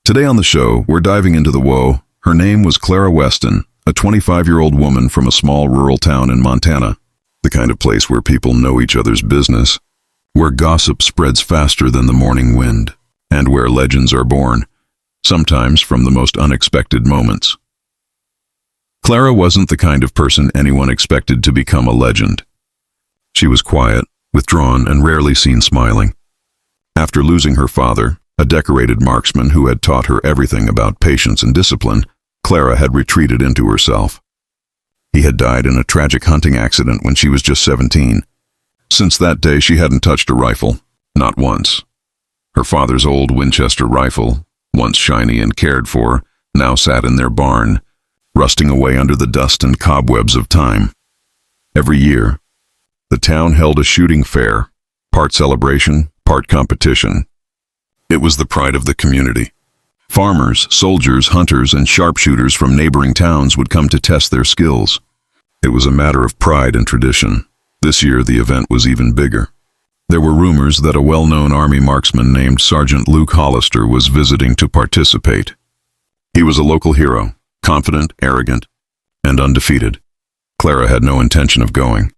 Today on the show, we're diving into the woe. Her name was Clara Weston, a 25-year-old woman from a small rural town in Montana. The kind of place where people know each other's business, where gossip spreads faster than the morning wind, and where legends are born, sometimes from the most unexpected moments. Clara wasn't the kind of person anyone expected to become a legend. She was quiet, withdrawn, and rarely seen smiling. After losing her father, a decorated marksman who had taught her everything about patience and discipline, Clara had retreated into herself. He had died in a tragic hunting accident when she was just 17. Since that day, she hadn't touched a rifle, not once. Her father's old Winchester rifle, once shiny and cared for, now sat in their barn, rusting away under the dust and cobwebs of time. Every year, the town held a shooting fair, part celebration, part competition. It was the pride of the community. Farmers, soldiers, hunters, and sharpshooters from neighboring towns would come to test their skills. It was a matter of pride and tradition. This year, the event was even bigger. There were rumors that a well-known Army marksman named Sergeant Luke Hollister was visiting to participate. He was a local hero, confident, arrogant, and undefeated. Clara had no intention of going,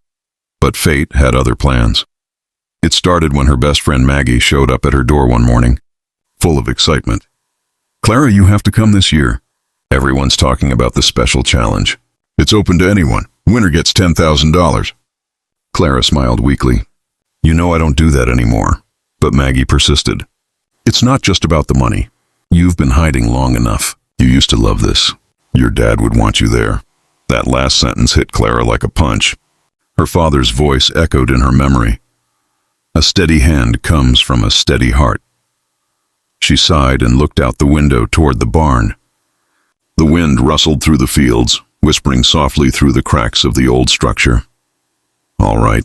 but fate had other plans. It started when her best friend Maggie showed up at her door one morning, full of excitement. "Clara, you have to come this year. Everyone's talking about the special challenge. It's open to anyone. Winner gets $10,000. Clara smiled weakly. "You know I don't do that anymore." But Maggie persisted. "It's not just about the money. You've been hiding long enough. You used to love this. Your dad would want you there." That last sentence hit Clara like a punch. Her father's voice echoed in her memory. A steady hand comes from a steady heart. She sighed and looked out the window toward the barn. The wind rustled through the fields, whispering softly through the cracks of the old structure. "All right,"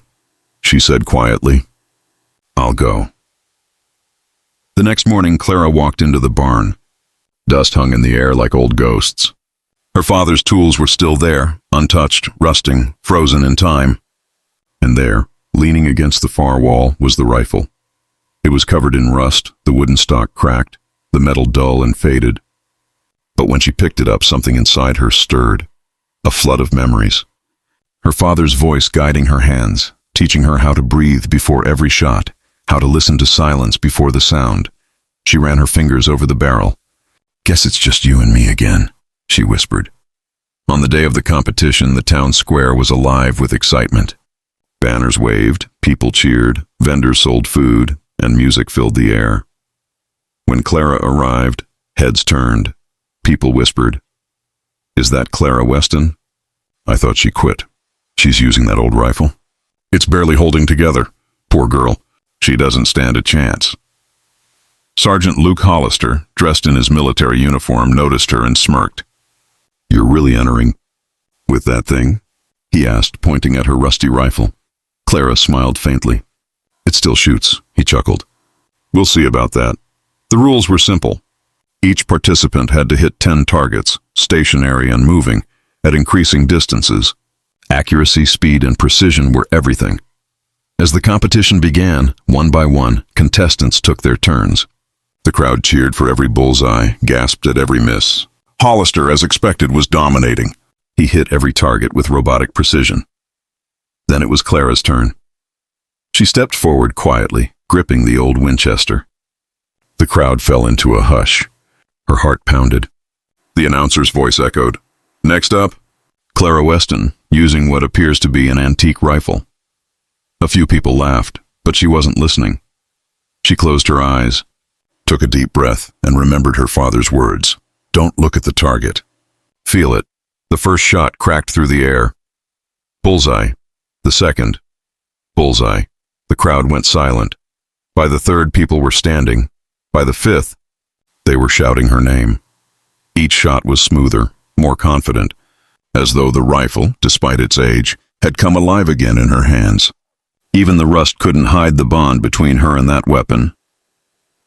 she said quietly. "I'll go." The next morning, Clara walked into the barn. Dust hung in the air like old ghosts. Her father's tools were still there, untouched, rusting, frozen in time. And there, leaning against the far wall, was the rifle. It was covered in rust, the wooden stock cracked, the metal dull and faded. But when she picked it up, something inside her stirred. A flood of memories. Her father's voice guiding her hands, teaching her how to breathe before every shot, how to listen to silence before the sound. She ran her fingers over the barrel. "Guess it's just you and me again," she whispered. On the day of the competition, the town square was alive with excitement. Banners waved, people cheered, vendors sold food, and music filled the air. When Clara arrived, heads turned. People whispered, "Is that Clara Weston? I thought she quit. She's using that old rifle. It's barely holding together. Poor girl. She doesn't stand a chance." Sergeant Luke Hollister, dressed in his military uniform, noticed her and smirked. "You're really entering with that thing?" he asked, pointing at her rusty rifle. Clara smiled faintly. "It still shoots," he chuckled. "We'll see about that." The rules were simple. Each participant had to hit 10 targets, stationary and moving, at increasing distances. Accuracy, speed, and precision were everything. As the competition began, one by one, contestants took their turns. The crowd cheered for every bullseye, gasped at every miss. Hollister, as expected, was dominating. He hit every target with robotic precision. Then it was Clara's turn. She stepped forward quietly, gripping the old Winchester. The crowd fell into a hush. Her heart pounded. The announcer's voice echoed. "Next up, Clara Weston, using what appears to be an antique rifle." A few people laughed, but she wasn't listening. She closed her eyes, took a deep breath, and remembered her father's words. "Don't look at the target. Feel it." The first shot cracked through the air. Bullseye. The second. Bullseye. The crowd went silent. By the third, people were standing. By the fifth, they were shouting her name. Each shot was smoother, more confident, as though the rifle, despite its age, had come alive again in her hands. Even the rust couldn't hide the bond between her and that weapon.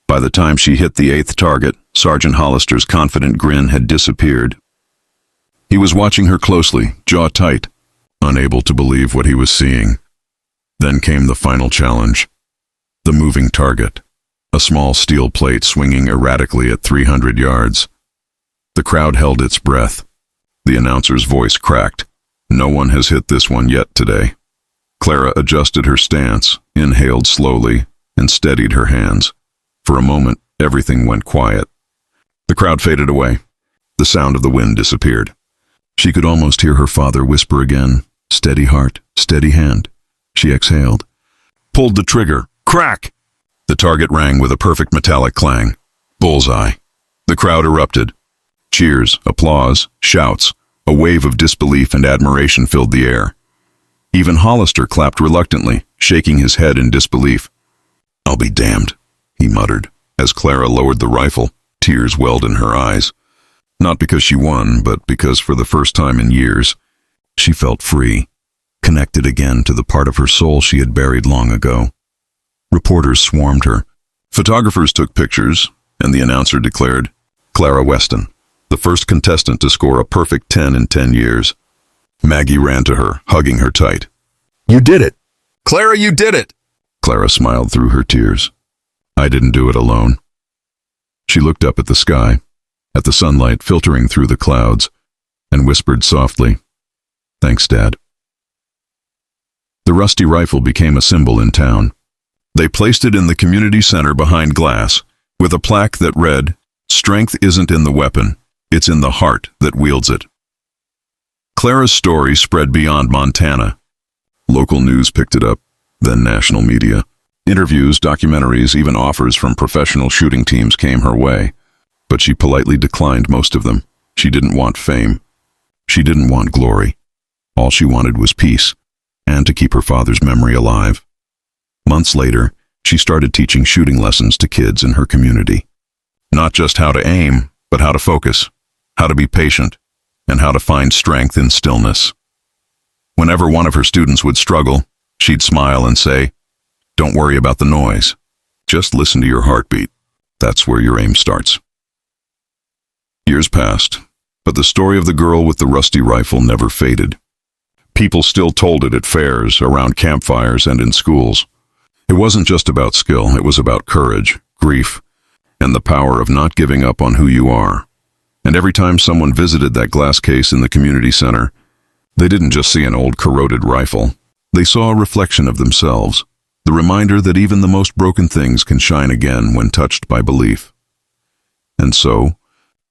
By the time she hit the 8th target, Sergeant Hollister's confident grin had disappeared. He was watching her closely, jaw tight, unable to believe what he was seeing. Then came the final challenge. The moving target. a small steel plate swinging erratically at 300 yards. The crowd held its breath. The announcer's voice cracked. No one has hit this one yet today. Clara adjusted her stance, inhaled slowly, and steadied her hands. For a moment, everything went quiet. The crowd faded away. The sound of the wind disappeared. She could almost hear her father whisper again, "Steady heart, steady hand." She exhaled. Pulled the trigger. Crack! The target rang with a perfect metallic clang. Bullseye. The crowd erupted. Cheers, applause, shouts. A wave of disbelief and admiration filled the air. Even Hollister clapped reluctantly, shaking his head in disbelief. "I'll be damned," he muttered, as Clara lowered the rifle. Tears welled in her eyes. Not because she won, but because for the first time in years, she felt free, connected again to the part of her soul she had buried long ago. Reporters swarmed her. Photographers took pictures, and the announcer declared, "Clara Weston, the first contestant to score a perfect 10 in 10 years. Maggie ran to her, hugging her tight. "You did it! Clara, you did it!" Clara smiled through her tears. "I didn't do it alone." She looked up at the sky, at the sunlight filtering through the clouds, and whispered softly, "Thanks, Dad." The rusty rifle became a symbol in town. They placed it in the community center behind glass, with a plaque that read, "Strength isn't in the weapon, it's in the heart that wields it." Clara's story spread beyond Montana. Local news picked it up, then national media. Interviews, documentaries, even offers from professional shooting teams came her way. But she politely declined most of them. She didn't want fame. She didn't want glory. All she wanted was peace, and to keep her father's memory alive. Months later, she started teaching shooting lessons to kids in her community. Not just how to aim, but how to focus, how to be patient, and how to find strength in stillness. Whenever one of her students would struggle, she'd smile and say, "Don't worry about the noise. Just listen to your heartbeat. That's where your aim starts." Years passed, but the story of the girl with the rusty rifle never faded. People still told it at fairs, around campfires, and in schools. It wasn't just about skill, it was about courage, grief, and the power of not giving up on who you are. And every time someone visited that glass case in the community center, they didn't just see an old corroded rifle. They saw a reflection of themselves, the reminder that even the most broken things can shine again when touched by belief. And so,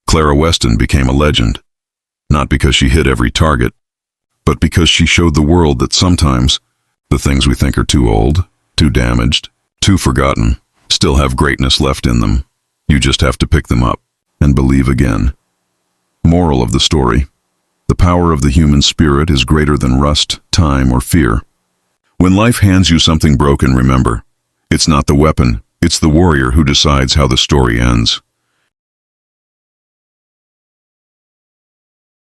Clara Weston became a legend, not because she hit every target, but because she showed the world that sometimes the things we think are too old, too damaged, too forgotten, still have greatness left in them. You just have to pick them up and believe again. Moral of the story: the power of the human spirit is greater than rust, time, or fear. When life hands you something broken, remember, it's not the weapon, it's the warrior who decides how the story ends.